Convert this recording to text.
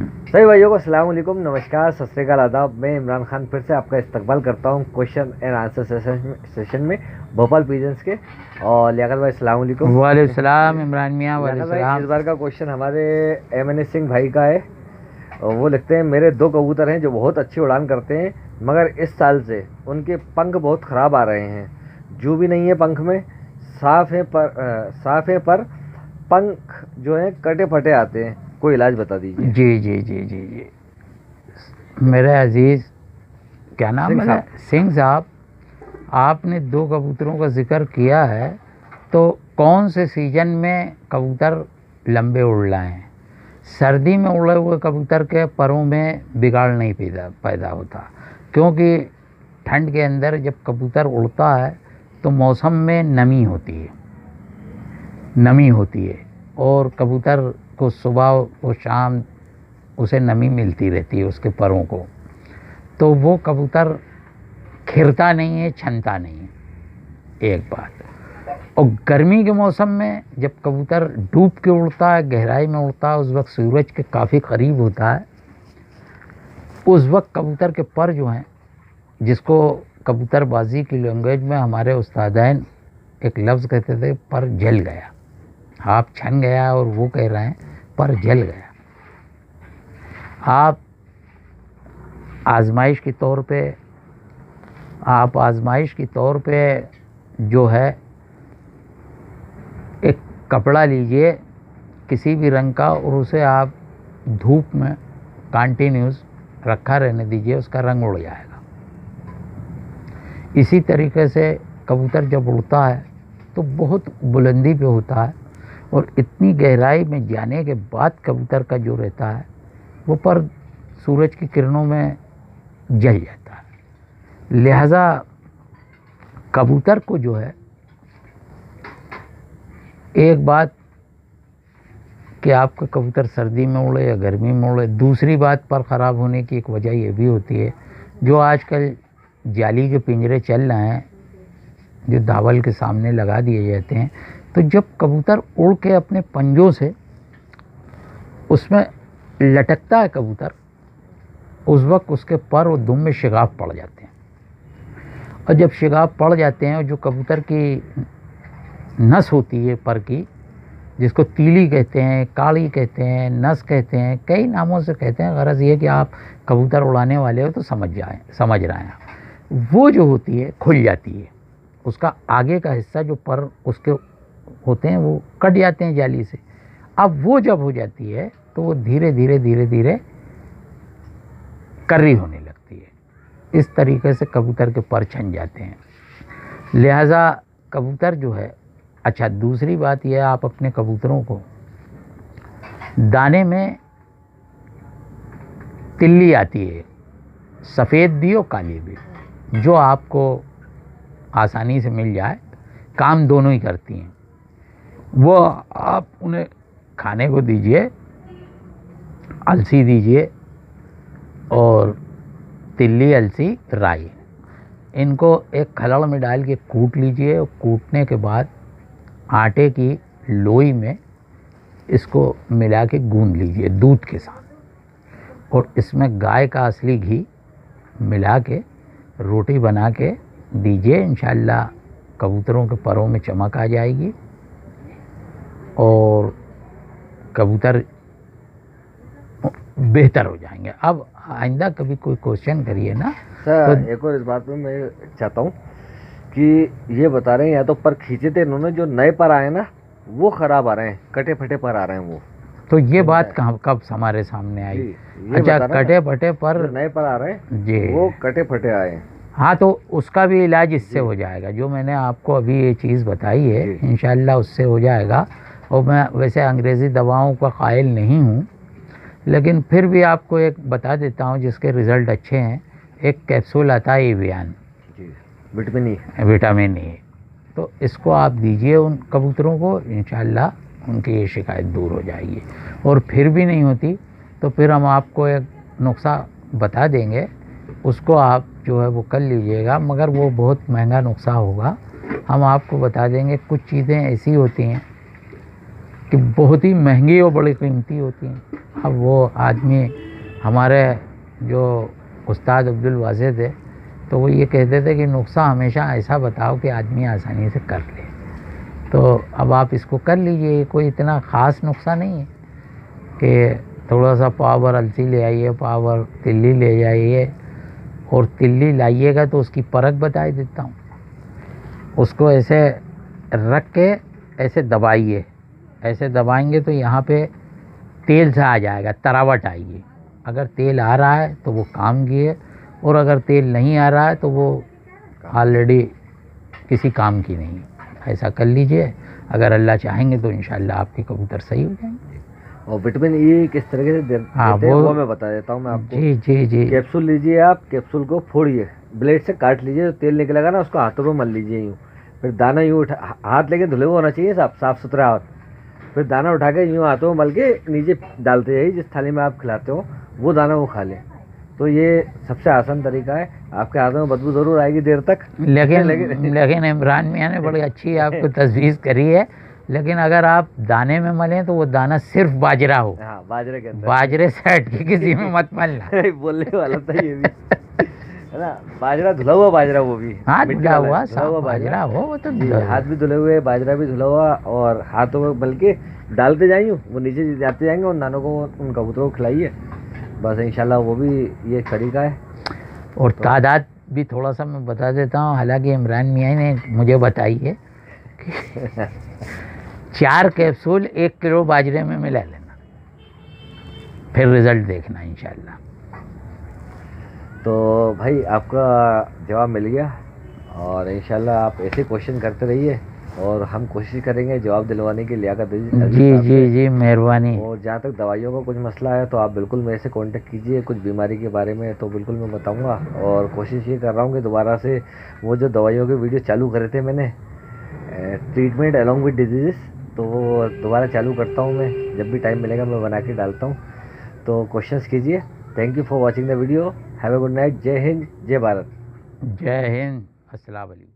सभी भाइयों को अस्सलाम वालेकुम, नमस्कार, सत श्री अकाल, आदाब। मैं इमरान खान फिर से आपका इस्तकबाल करता हूं क्वेश्चन एंड आंसर सेशन में भोपाल पिजन्स के। और लियाकत भाई अस्सलाम वालेकुम। वालेकुम सलाम इमरान मियाँ, लियाकत वालेकुम भाई, सलाम। इस बार का क्वेश्चन हमारे एम सिंह भाई का है। और वो लिखते हैं, मेरे दो कबूतर हैं जो बहुत अच्छी उड़ान करते हैं, मगर इस साल से उनके पंख बहुत ख़राब आ रहे हैं। जू भी नहीं है पंख में, साफ है पर पंख जो हैं कटे फटे आते हैं। कोई इलाज बता दीजिए। जी जी जी जी जी मेरे अजीज़, क्या नाम सिंह बोला? साहब। सिंह साहब, आपने दो कबूतरों का जिक्र किया है, तो कौन से सीजन में कबूतर लंबे उड़ रहे हैं? सर्दी में उड़े हुए कबूतर के परों में बिगाड़ नहीं पैदा होता, क्योंकि ठंड के अंदर जब कबूतर उड़ता है तो मौसम में नमी होती है और कबूतर को सुबह और शाम उसे नमी मिलती रहती है उसके परों को, तो वो कबूतर खिरता नहीं है, छनता नहीं है, एक बात। और गर्मी के मौसम में जब कबूतर डूब के उड़ता है, गहराई में उड़ता है, उस वक्त सूरज के काफ़ी करीब होता है, उस वक्त कबूतर के पर जो हैं, जिसको कबूतरबाजी की लैंग्वेज में हमारे उस्तादैन एक लफ्ज़ कहते थे, पर जल गया। आप छन गया और वो कह रहे हैं पर जल गया। आप आजमाइश के तौर पे जो है, एक कपड़ा लीजिए किसी भी रंग का और उसे आप धूप में कंटिन्यूस रखा रहने दीजिए, उसका रंग उड़ जाएगा। इसी तरीके से कबूतर जब उड़ता है तो बहुत बुलंदी पे होता है और इतनी गहराई में जाने के बाद कबूतर का जो रहता है वो पर सूरज की किरणों में जल जाता है। लिहाजा कबूतर को जो है, एक बात कि आपका कबूतर सर्दी में उड़े या गर्मी में उड़े, दूसरी बात पर ख़राब होने की एक वजह ये भी होती है, जो आजकल जाली के पिंजरे चल रहे हैं, जो दावल के सामने लगा दिए जाते हैं, तो जब कबूतर उड़ के अपने पंजों से उसमें लटकता है कबूतर, उस वक्त उसके पर और दुम में शिगाफ पड़ जाते हैं। और जब शिगाफ पड़ जाते हैं और जो कबूतर की नस होती है पर की, जिसको तीली कहते हैं, काड़ी कहते हैं, नस कहते हैं, कई नामों से कहते हैं, गरज ये कि आप कबूतर उड़ाने वाले हो तो समझ रहे हैं। वो जो होती है खुल जाती है, उसका आगे का हिस्सा जो पर उसके होते हैं वो कट जाते हैं जाली से। अब वो जब हो जाती है तो वो धीरे धीरे कर्री होने लगती है। इस तरीके से कबूतर के पर छन जाते हैं। लिहाजा कबूतर जो है, अच्छा दूसरी बात यह, आप अपने कबूतरों को दाने में तिल्ली आती है, सफ़ेद भी और काली भी, जो आपको आसानी से मिल जाए, काम दोनों ही करती हैं, वो आप उन्हें खाने को दीजिए, अलसी दीजिए और तिल्ली, अलसी, राई, इनको एक खलड़ में डाल के कूट लीजिए और कूटने के बाद आटे की लोई में इसको मिला के गूंद लीजिए दूध के साथ, और इसमें गाय का असली घी मिला के रोटी बना के दीजिए। इंशाअल्लाह कबूतरों के परों में चमक आ जाएगी और कबूतर बेहतर हो जाएंगे। अब आइंदा कभी कोई क्वेश्चन करिए ना सर, तो एक और इस बात में मैं चाहता हूँ कि ये बता रहे हैं, या तो पर खींचे थे इन्होंने, जो नए पर आए ना वो खराब आ रहे हैं, कटे फटे पर आ रहे हैं वो। तो ये बात कब हमारे सामने आई? ये अच्छा, बता रहे कटे फटे पर जो नए पर आ रहे हैं जी, वो कटे फटे आए हैं। हाँ, तो उसका भी इलाज इससे हो जाएगा, जो मैंने आपको अभी ये चीज़ बताई है, इंशाअल्लाह उससे हो जाएगा। और मैं वैसे अंग्रेज़ी दवाओं का कायल नहीं हूँ, लेकिन फिर भी आपको एक बता देता हूँ जिसके रिज़ल्ट अच्छे हैं। एक कैप्सूल आता है एवियन, विटामिन ई, तो इसको आप दीजिए उन कबूतरों को, इंशाअल्लाह उनकी ये शिकायत दूर हो जाएगी। और फिर भी नहीं होती तो फिर हम आपको एक नुस्खा बता देंगे, उसको आप जो है वो कर लीजिएगा, मगर वो बहुत महंगा नुस्खा होगा। हम आपको बता देंगे, कुछ चीज़ें ऐसी होती हैं कि बहुत ही महंगी और बड़ी कीमती होती हैं। अब वो आदमी, हमारे जो उस्ताद अब्दुल वाजिद है, तो वो ये कहते थे कि नुस्खा हमेशा ऐसा बताओ कि आदमी आसानी से कर ले। तो अब आप इसको कर लीजिए, कोई इतना ख़ास नुस्खा नहीं है कि थोड़ा सा पावर अलसी ले आइए, पावर तिल्ली ले जाइए, और तिल्ली लाइएगा तो उसकी परख बता देता हूँ। उसको ऐसे रख के ऐसे दबाइए, ऐसे दबाएंगे तो यहाँ पे तेल सा आ जाएगा, तरावट आएगी। अगर तेल आ रहा है तो वो काम की है, और अगर तेल नहीं आ रहा है तो वो ऑलरेडी किसी काम की नहीं है। ऐसा कर लीजिए, अगर अल्लाह चाहेंगे तो इंशाल्लाह आपके कबूतर सही हो जाएंगे। और विटामिन ई किस तरीके से देते हैं वो मैं बता देता हूँ मैं आपको। जी जी जी। कैप्सूल लीजिए आप, कैप्सूल को फोड़िए, ब्लेड से काट लीजिए, तो तेल निकलेगा ना उसको हाथों पे मल लीजिए यूँ। फिर दाना यूँ उठा, हाथ लेके धुले हुए होना चाहिए, साफ सुथरा हाथ। फिर दाना उठा के यूँ हाथों में मल के नीचे डालते जाइए, जिस थाली में आप खिलाते हो वो दाना वो खा लें। तो ये सबसे आसान तरीका है। आपके हाथों में बदबू ज़रूर आएगी देर तक, लेकिन इमरान मियाँ ने बड़ी अच्छी आपको तजवीज़ करी है। लेकिन अगर आप दाने में मलें तो वो दाना सिर्फ बाजरा हो। हाँ, बाजरे के अंदर, बाजरे से हट के किसी में मत मलना। बोलने वाला था ये भी, है ना। बाजरा धुला हुआ बाजरा, वो भी हाँ धुला हुआ साफ बाजरा हो, वो तो हाथ भी धुले हुए, बाजरा भी धुला हुआ, और हाथों में बल्कि डालते जाइए, वो नीचे जाते जाएंगे, उन दानों को, उन कबूतरों को खिलाइए, बस इंशाल्लाह वो भी ये तरीका है। और तादाद भी थोड़ा सा मैं बता देता हूँ, हालांकि इमरान मियाँ ने मुझे बताई है कि 4 कैप्सूल 1 किलो बाजरे में मिला लेना, फिर रिजल्ट देखना इंशाल्लाह। तो भाई आपका जवाब मिल गया, और इंशाल्लाह आप ऐसे क्वेश्चन करते रहिए, और हम कोशिश करेंगे जवाब दिलवाने की लियाकत। जी मेहरबानी। और जहाँ तक दवाइयों का कुछ मसला है तो आप बिल्कुल मेरे से कांटेक्ट कीजिए, कुछ बीमारी के बारे में तो बिल्कुल मैं बताऊंगा। और कोशिश ये कर रहा हूँ कि दोबारा से वो जो दवाइयों के वीडियो चालू करे थे मैंने, ट्रीटमेंट अलॉन्ग विद डिजीज़, तो वो दोबारा चालू करता हूँ मैं, जब भी टाइम मिलेगा मैं बना के डालता हूँ। तो क्वेश्चंस कीजिए। Thank you for watching the video. Have a good night. जय हिंद, जय भारत। जय हिंद, अस्सलाम वालेकुम।